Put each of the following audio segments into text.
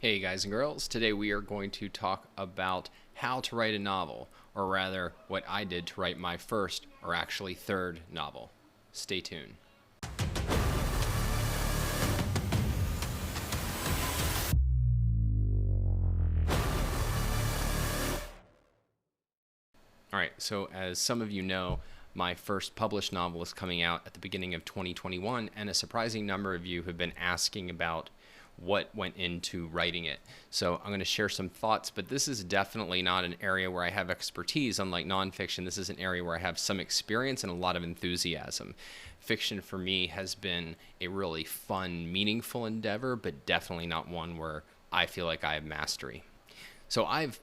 Hey guys and girls, today we are going to talk about how to write a novel, or rather, what I did to write my first, or actually third, novel. Stay tuned. Alright, so as some of you know, my first published novel is coming out at the beginning of 2021, and a surprising number of you have been asking about what went into writing it. So I'm going to share some thoughts, but this is definitely not an area where I have expertise. Unlike nonfiction, this is an area where I have some experience and a lot of enthusiasm. Fiction for me has been a really fun, meaningful endeavor, but definitely not one where I feel like I have mastery. So I've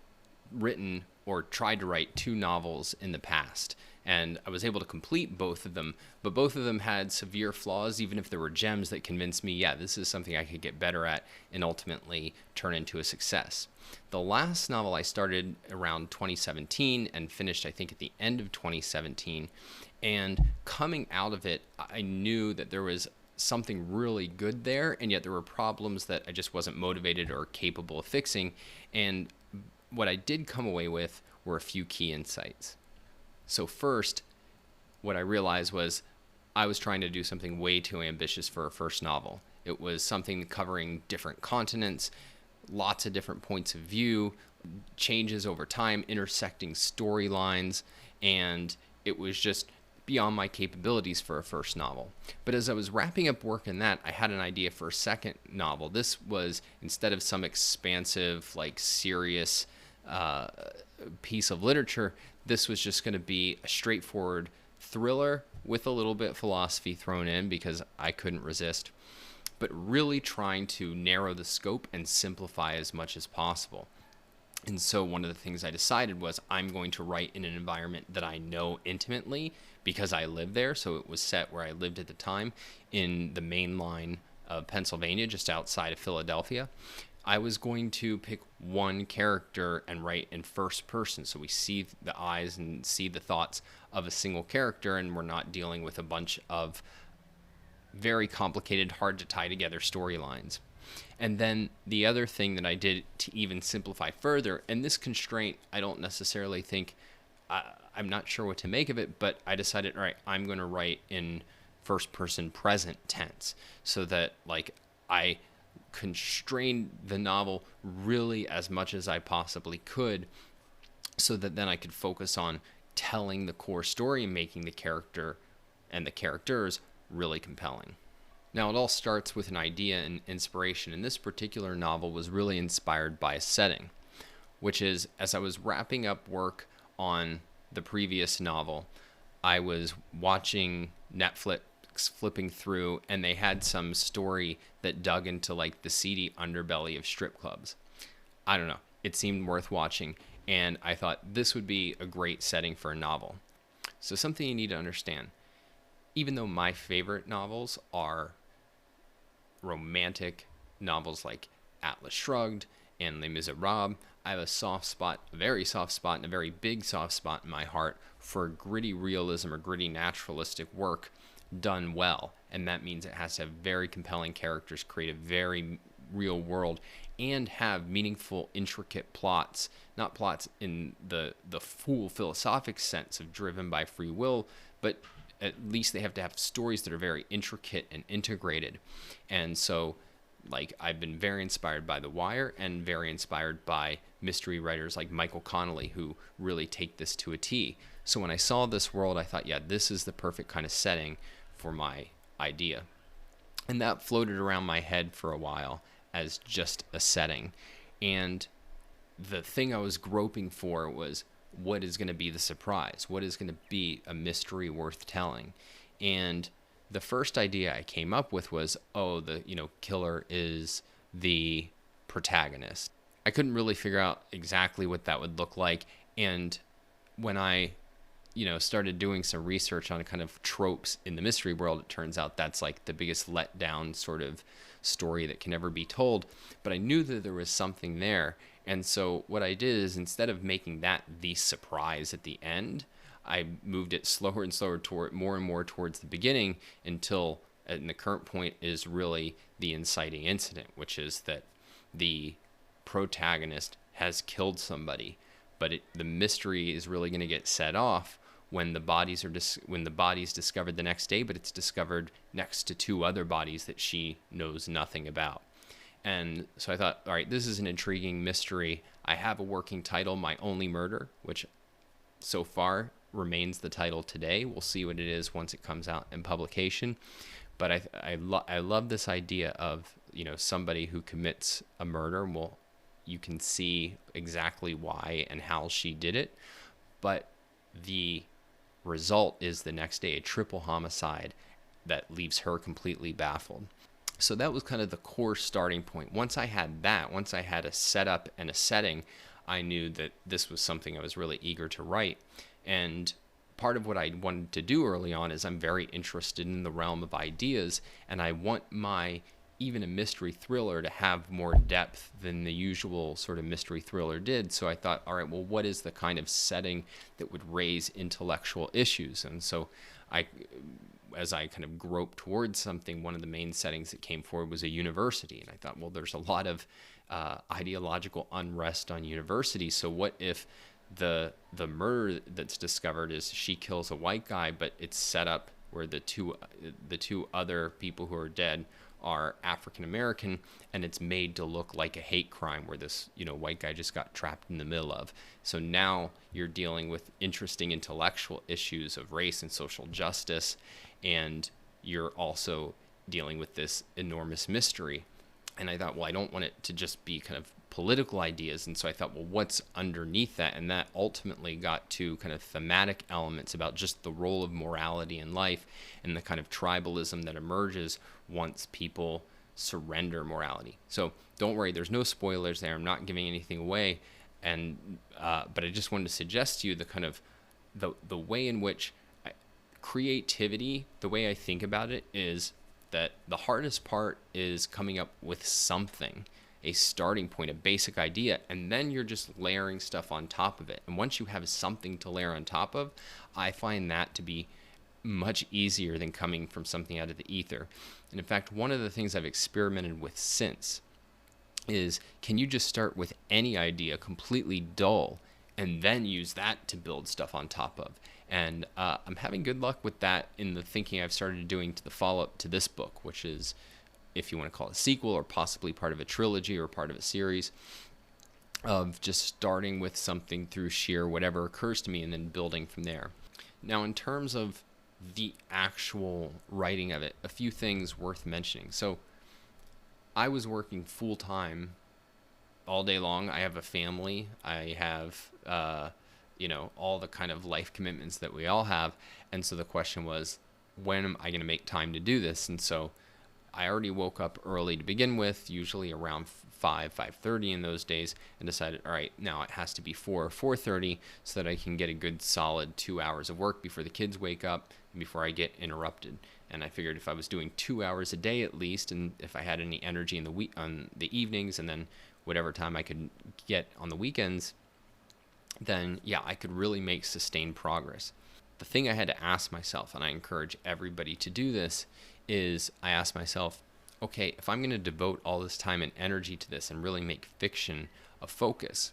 written or tried to write two novels in the past, and I was able to complete both of them, but both of them had severe flaws, even if there were gems that convinced me, yeah, this is something I could get better at and ultimately turn into a success. The last novel I started around 2017 and finished, I think, at the end of 2017, and coming out of it, I knew that there was something really good there, and yet there were problems that I just wasn't motivated or capable of fixing. And what I did come away with were a few key insights. So first, what I realized was I was trying to do something way too ambitious for a first novel. It was something covering different continents, lots of different points of view, changes over time, intersecting storylines, and it was just beyond my capabilities for a first novel. But as I was wrapping up work in that, I had an idea for a second novel. This was, instead of some expansive, like serious piece of literature, this was just going to be a straightforward thriller with a little bit of philosophy thrown in because I couldn't resist, but really trying to narrow the scope and simplify as much as possible. And so one of the things I decided was I'm going to write in an environment that I know intimately because I live there. So it was set where I lived at the time in the main line of Pennsylvania, just outside of Philadelphia. I was going to pick one character and write in first person, so we see the eyes and see the thoughts of a single character, and we're not dealing with a bunch of very complicated, hard to tie together storylines. And then the other thing that I did to even simplify further, and this constraint I don't necessarily think, I'm not sure what to make of it, but I decided, all right, I'm going to write in first person present tense so that like I constrained the novel really as much as I possibly could so that then I could focus on telling the core story and making the character and the characters really compelling. Now, it all starts with an idea and inspiration, and this particular novel was really inspired by a setting, which is, as I was wrapping up work on the previous novel, I was watching Netflix, flipping through, and they had some story that dug into like the seedy underbelly of strip clubs. I don't know, it seemed worth watching, and I thought this would be a great setting for a novel. So something you need to understand, even though my favorite novels are romantic novels like Atlas Shrugged and Les Miserables, I have a soft spot, a very soft spot, and a very big soft spot in my heart for gritty realism or gritty naturalistic work done well. And that means it has to have very compelling characters, create a very real world, and have meaningful, intricate plots. Not plots in the full philosophic sense of driven by free will, but at least they have to have stories that are very intricate and integrated. And so, like, I've been very inspired by The Wire and very inspired by mystery writers like Michael Connelly, who really take this to a T. So when I saw this world, I thought, yeah, this is the perfect kind of setting for my idea. And that floated around my head for a while as just a setting. And the thing I was groping for was, what is going to be the surprise? What is going to be a mystery worth telling? And the first idea I came up with was, oh, the killer is the protagonist. I couldn't really figure out exactly what that would look like. And when I started doing some research on kind of tropes in the mystery world, it turns out that's like the biggest letdown sort of story that can ever be told. But I knew that there was something there. And so what I did is, instead of making that the surprise at the end, I moved it slower and slower toward more and more towards the beginning until, and the current point is really the inciting incident, which is that the protagonist has killed somebody, but the mystery is really going to get set off when the bodies are when the body's discovered the next day, but it's discovered next to two other bodies that she knows nothing about. And so I thought, all right, this is an intriguing mystery. I have a working title, My Only Murder, which so far remains the title today. We'll see what it is once it comes out in publication. But I love this idea of, somebody who commits a murder. Well, you can see exactly why and how she did it, but the result is the next day a triple homicide that leaves her completely baffled. So that was kind of the core starting point. Once I had a setup and a setting, I knew that this was something I was really eager to write. And part of what I wanted to do early on is I'm very interested in the realm of ideas, and I want even a mystery thriller to have more depth than the usual sort of mystery thriller did. So I thought, all right, well, what is the kind of setting that would raise intellectual issues? And so as I kind of groped towards something, one of the main settings that came forward was a university. And I thought, well, there's a lot of ideological unrest on universities. So what if the murder that's discovered is she kills a white guy, but it's set up where the two other people who are dead are African American, and it's made to look like a hate crime where this white guy just got trapped in the middle of. So now you're dealing with interesting intellectual issues of race and social justice, and you're also dealing with this enormous mystery. And I thought, well, I don't want it to just be kind of political ideas. And so I thought, well, what's underneath that? And that ultimately got to kind of thematic elements about just the role of morality in life and the kind of tribalism that emerges once people surrender morality. So don't worry, there's no spoilers there. I'm not giving anything away. And but I just wanted to suggest to you the kind of the way in which creativity, the way I think about it is that the hardest part is coming up with something, a starting point, a basic idea, and then you're just layering stuff on top of it. And once you have something to layer on top of, I find that to be much easier than coming from something out of the ether. And in fact, one of the things I've experimented with since is, can you just start with any idea completely dull and then use that to build stuff on top of? And I'm having good luck with that in the thinking I've started doing to the follow-up to this book, which is, if you want to call it a sequel or possibly part of a trilogy or part of a series, of just starting with something through sheer whatever occurs to me and then building from there. Now, in terms of the actual writing of it, a few things worth mentioning. So I was working full-time all day long. I have a family. I have all the kind of life commitments that we all have. And so the question was, when am I going to make time to do this? And so I already woke up early to begin with, usually around 5:30 in those days, and decided, all right, now it has to be 4 or 4:30 so that I can get a good solid 2 hours of work before the kids wake up and before I get interrupted. And I figured if I was doing 2 hours a day at least, and if I had any energy in the week on the evenings, and then whatever time I could get on the weekends, then yeah, I could really make sustained progress. The thing I had to ask myself, and I encourage everybody to do this, is I asked myself, okay, if I'm going to devote all this time and energy to this and really make fiction a focus,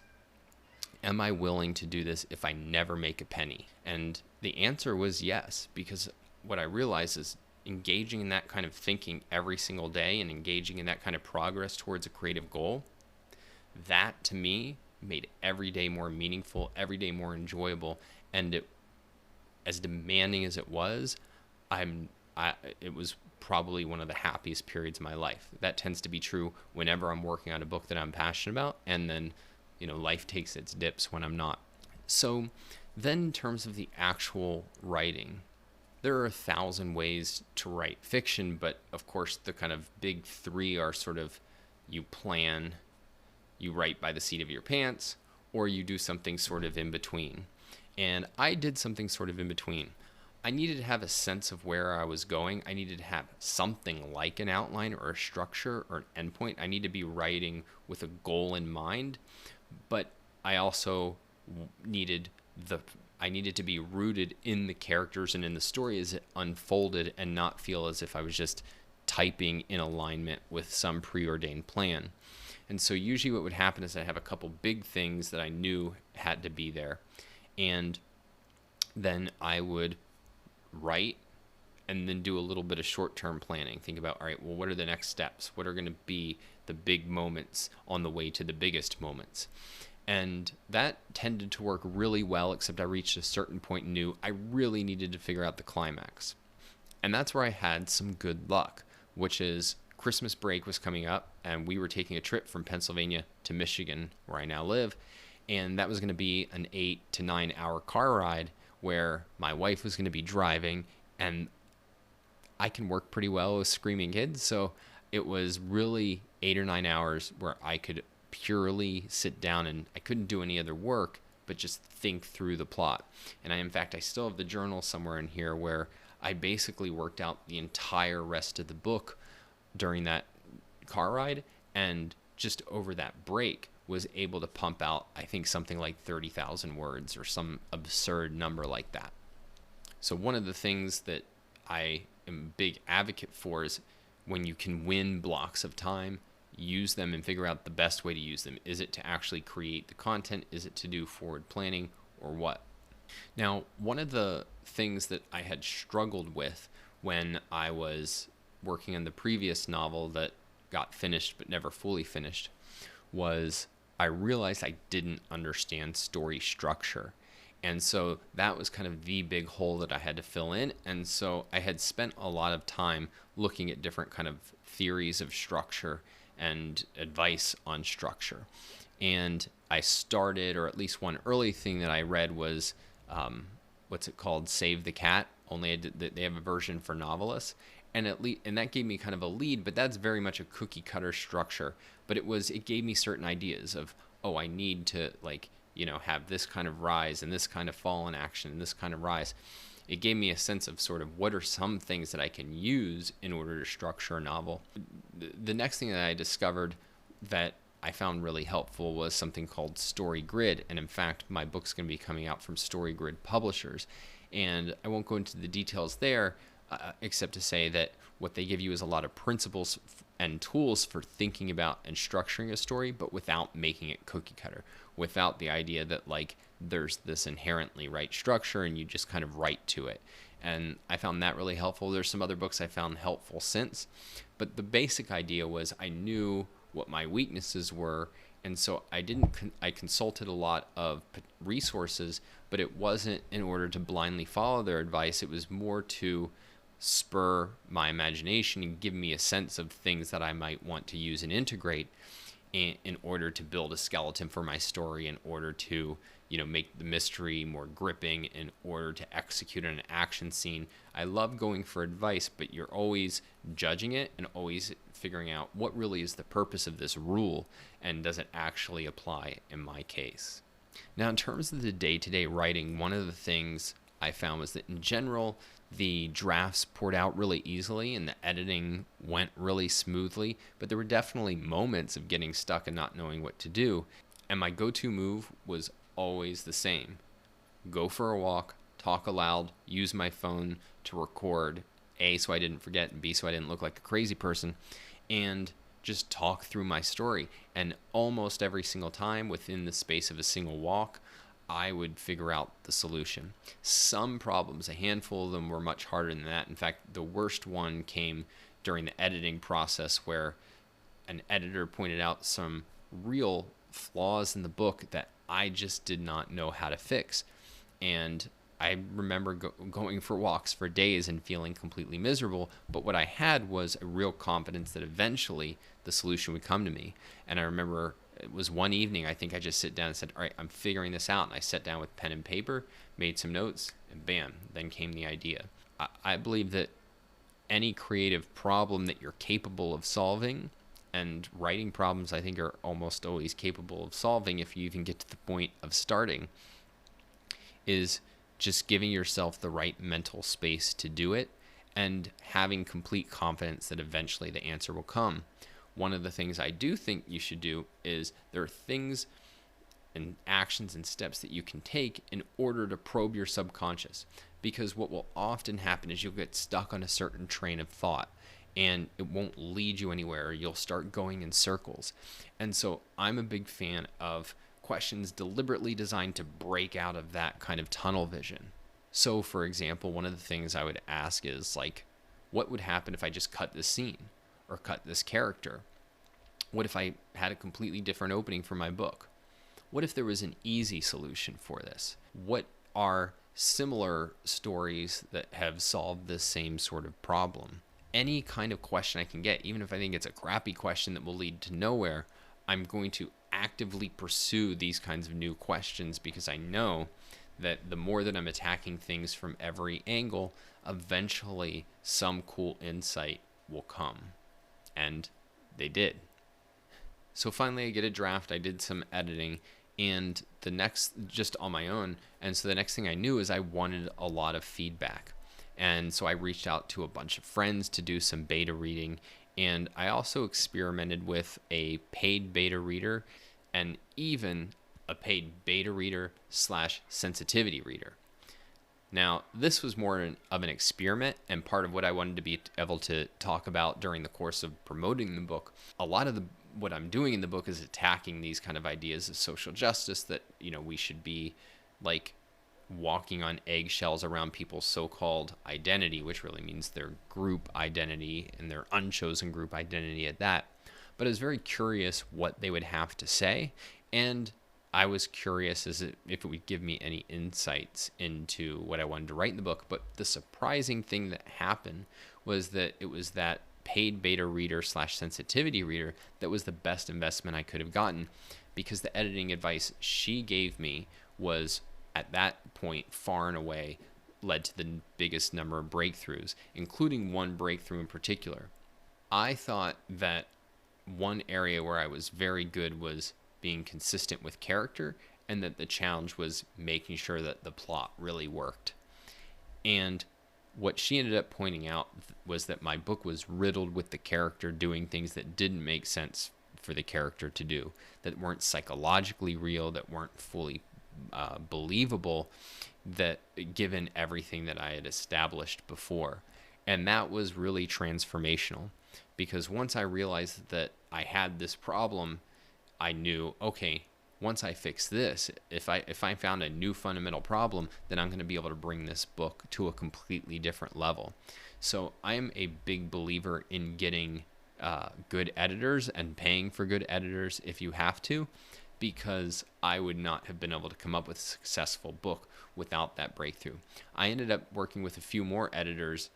am I willing to do this if I never make a penny? And the answer was yes, because what I realized is engaging in that kind of thinking every single day and engaging in that kind of progress towards a creative goal, that to me made every day more meaningful, every day more enjoyable, and it, as demanding as it was, it was probably one of the happiest periods of my life. That tends to be true whenever I'm working on a book that I'm passionate about, and then life takes its dips when I'm not. So then in terms of the actual writing, there are 1,000 ways to write fiction, but of course the kind of big three are sort of, you plan, you write by the seat of your pants, or you do something sort of in between. And I did something sort of in between. I needed to have a sense of where I was going. I needed to have something like an outline or a structure or an endpoint. I need to be writing with a goal in mind, but I also needed to be rooted in the characters and in the story as it unfolded, and not feel as if I was just typing in alignment with some preordained plan. And so usually what would happen is I have a couple big things that I knew had to be there. And then I would write and then do a little bit of short-term planning. Think about, all right, well, what are the next steps? What are going to be the big moments on the way to the biggest moments? And that tended to work really well, except I reached a certain point and knew I really needed to figure out the climax. And that's where I had some good luck, which is Christmas break was coming up, and we were taking a trip from Pennsylvania to Michigan, where I now live. And that was going to be an 8 to 9 hour car ride where my wife was going to be driving, and I can work pretty well with screaming kids. So it was really 8 or 9 hours where I could purely sit down, and I couldn't do any other work, but just think through the plot. And in fact, I still have the journal somewhere in here where I basically worked out the entire rest of the book during that car ride, and just over that break was able to pump out, I think, something like 30,000 words or some absurd number like that. So one of the things that I am a big advocate for is when you can win blocks of time, use them and figure out the best way to use them. Is it to actually create the content? Is it to do forward planning, or what? Now, one of the things that I had struggled with when I was working on the previous novel that got finished but never fully finished was I realized I didn't understand story structure. And so that was kind of the big hole that I had to fill in. And so I had spent a lot of time looking at different kind of theories of structure and advice on structure. And I started, or at least one early thing that I read was, what's it called? Save the Cat. Only they have a version for novelists. And that gave me kind of a lead, but that's very much a cookie cutter structure. But it gave me certain ideas of, oh, I need to have this kind of rise and this kind of fall in action and this kind of rise. It gave me a sense of sort of what are some things that I can use in order to structure a novel. The next thing that I discovered that I found really helpful was something called Story Grid. And in fact, my book's going to be coming out from Story Grid Publishers. And I won't go into the details there, except to say that what they give you is a lot of principles and tools for thinking about and structuring a story, but without making it cookie cutter, without the idea that there's this inherently right structure and you just kind of write to it. And I found that really helpful. There's some other books I found helpful since, but the basic idea was I knew what my weaknesses were, and so I consulted a lot of resources, but it wasn't in order to blindly follow their advice. It was more to spur my imagination and give me a sense of things that I might want to use and integrate in order to build a skeleton for my story, in order to make the mystery more gripping, in order to execute an action scene. I love going for advice, but you're always judging it and always figuring out what really is the purpose of this rule and does it actually apply in my case. Now, in terms of the day-to-day writing, one of the things I found was that in general, the drafts poured out really easily and the editing went really smoothly, but there were definitely moments of getting stuck and not knowing what to do. And my go-to move was always the same. Go for a walk, talk aloud, use my phone to record, A, so I didn't forget, and B, so I didn't look like a crazy person, and just talk through my story. And almost every single time within the space of a single walk, I would figure out the solution. Some problems, a handful of them, were much harder than that. In fact, the worst one came during the editing process, where an editor pointed out some real flaws in the book that I just did not know how to fix. And I remember going for walks for days and feeling completely miserable, but what I had was a real confidence that eventually the solution would come to me. And I remember it was one evening, I think I just sit down and said, all right, I'm figuring this out. And I sat down with pen and paper, made some notes, and bam, then came the idea. I believe that any creative problem that you're capable of solving, and writing problems I think are almost always capable of solving if you even get to the point of starting, is just giving yourself the right mental space to do it and having complete confidence that eventually the answer will come. One of the things I do think you should do is there are things and actions and steps that you can take in order to probe your subconscious. Because what will often happen is you'll get stuck on a certain train of thought. and it won't lead you anywhere. You'll start going in circles. And so I'm a big fan of questions deliberately designed to break out of that kind of tunnel vision. So, for example, one of the things I would ask is like, what would happen if I just cut this scene or cut this character? What if I had a completely different opening for my book? What if there was an easy solution for this? What are similar stories that have solved this same sort of problem? Any kind of question I can get, even if I think it's a crappy question that will lead to nowhere, I'm going to actively pursue these kinds of new questions, because I know that the more that I'm attacking things from every angle, eventually some cool insight will come. And they did. So finally I get a draft, I did some editing, and the next, just on my own, and so the next thing I knew is I wanted a lot of feedback. And so I reached out to a bunch of friends to do some beta reading, and I also experimented with a paid beta reader and even a paid beta reader / sensitivity reader. Now, this was more of an experiment and part of what I wanted to be able to talk about during the course of promoting the book. A lot of what I'm doing in the book is attacking these kind of ideas of social justice, that, we should be like walking on eggshells around people's so-called identity, which really means their group identity and their unchosen group identity at that. But I was very curious what they would have to say, and I was curious if it would give me any insights into what I wanted to write in the book. But the surprising thing that happened was that it was that paid beta reader / sensitivity reader that was the best investment I could have gotten, because the editing advice she gave me was, at that point, far and away led to the biggest number of breakthroughs, including one breakthrough in particular. I thought that one area where I was very good was being consistent with character, and that the challenge was making sure that the plot really worked. And what she ended up pointing out was that my book was riddled with the character doing things that didn't make sense for the character to do, that weren't psychologically real, that weren't fully believable, that given everything that I had established before. And that was really transformational, because once I realized that I had this problem, I knew, okay, once I fix this, if I found a new fundamental problem, then I'm going to be able to bring this book to a completely different level. So I'm a big believer in getting good editors and paying for good editors if you have to, because I would not have been able to come up with a successful book without that breakthrough. I ended up working with a few more editors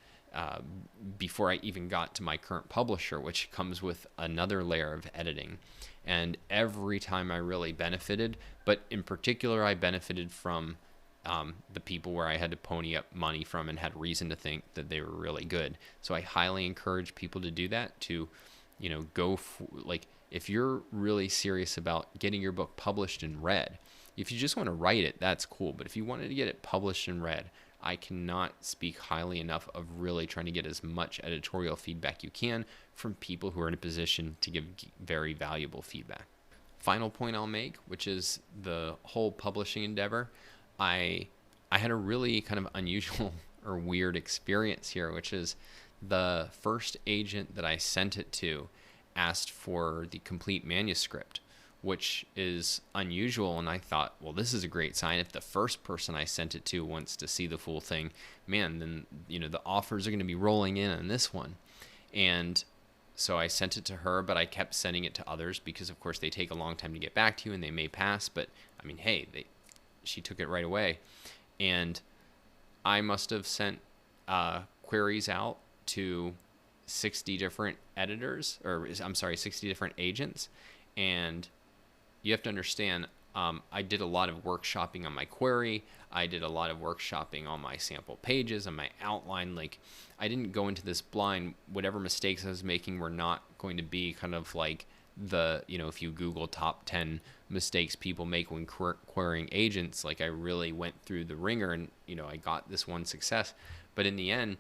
before I even got to my current publisher, which comes with another layer of editing. And every time I really benefited, but in particular I benefited from the people where I had to pony up money from and had reason to think that they were really good. So I highly encourage people to do that, to go for, like, if you're really serious about getting your book published and read, if you just want to write it, that's cool. But if you wanted to get it published and read, I cannot speak highly enough of really trying to get as much editorial feedback you can from people who are in a position to give very valuable feedback. Final point I'll make, which is the whole publishing endeavor. I had a really kind of unusual or weird experience here, which is the first agent that I sent it to asked for the complete manuscript, which is unusual. And I thought, well, this is a great sign. If the first person I sent it to wants to see the full thing, man, then, the offers are going to be rolling in on this one. And so I sent it to her, but I kept sending it to others because, of course, they take a long time to get back to you and they may pass. But, I mean, hey, she took it right away. And I must have sent queries out to 60 different editors, 60 different agents. And you have to understand, I did a lot of workshopping on my query. I did a lot of workshopping on my sample pages, on my outline. Like, I didn't go into this blind. Whatever mistakes I was making were not going to be kind of like if you Google top 10 mistakes people make when querying agents. Like, I really went through the ringer and, I got this one success. But in the end,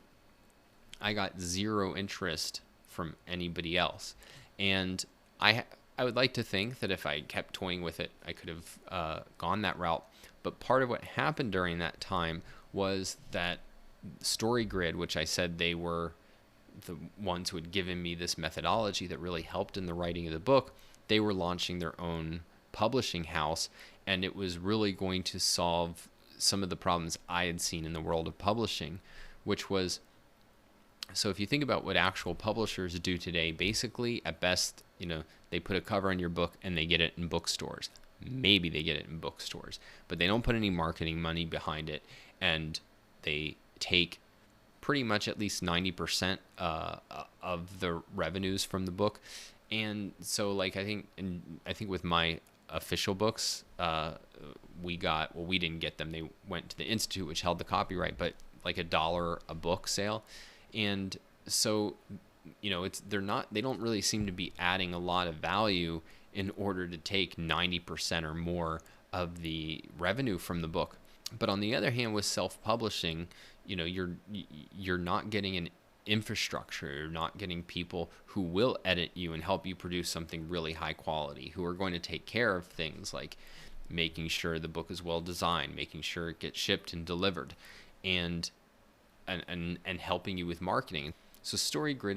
I got zero interest from anybody else. And I would like to think that if I kept toying with it, I could have gone that route. But part of what happened during that time was that StoryGrid, which I said they were the ones who had given me this methodology that really helped in the writing of the book, they were launching their own publishing house, and it was really going to solve some of the problems I had seen in the world of publishing, which was, so if you think about what actual publishers do today, basically at best, they put a cover on your book and they get it in bookstores. Maybe they get it in bookstores, but they don't put any marketing money behind it, and they take pretty much at least 90% of the revenues from the book. And so, like, I think with my official books, we didn't get them. They went to the Institute, which held the copyright, but like $1 a book sale. And so, they don't really seem to be adding a lot of value in order to take 90% or more of the revenue from the book. But on the other hand, with self-publishing, you're not getting an infrastructure. You're not getting people who will edit you and help you produce something really high quality, who are going to take care of things like making sure the book is well designed, making sure it gets shipped and delivered, and helping you with marketing. So StoryGrid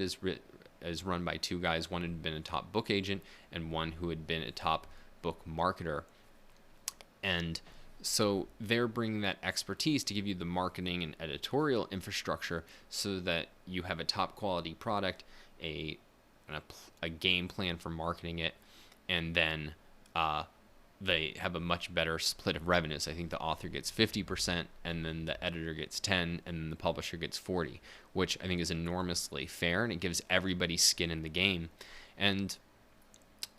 is run by two guys. One had been a top book agent and one who had been a top book marketer. And so they're bringing that expertise to give you the marketing and editorial infrastructure so that you have a top quality product, a game plan for marketing it, and then they have a much better split of revenues. I think the author gets 50%, and then the editor gets 10%, and then the publisher gets 40%, which I think is enormously fair, and it gives everybody skin in the game. And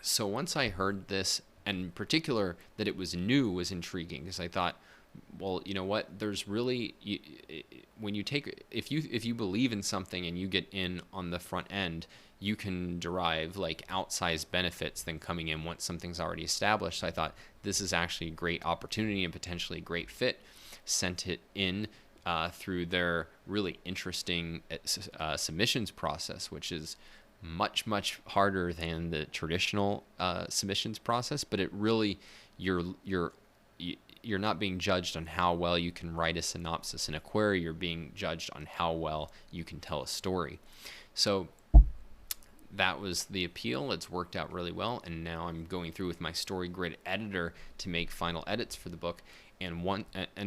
so once I heard this, and in particular that it was new, was intriguing, because I thought, well, you know what? There's really, when you take, if you believe in something and you get in on the front end, you can derive like outsized benefits than coming in once something's already established. So I thought this is actually a great opportunity and potentially a great fit. Sent it in through their really interesting submissions process, which is much harder than the traditional submissions process, but it really, you're not being judged on how well you can write a synopsis in a query. You're being judged on how well you can tell a story. So that was the appeal. It's worked out really well, and now I'm going through with my StoryGrid editor to make final edits for the book. And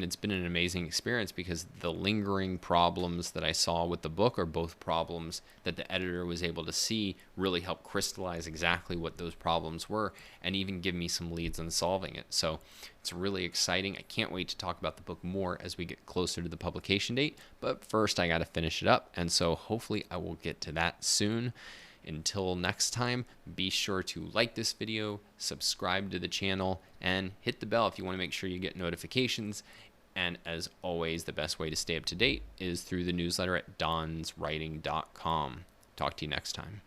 it's been an amazing experience, because the lingering problems that I saw with the book are both problems that the editor was able to see, really help crystallize exactly what those problems were, and even give me some leads on solving it. So it's really exciting. I can't wait to talk about the book more as we get closer to the publication date, but first I got to finish it up, and so hopefully I will get to that soon. Until next time, be sure to like this video, subscribe to the channel, and hit the bell if you want to make sure you get notifications. And as always, the best way to stay up to date is through the newsletter at donswriting.com. Talk to you next time.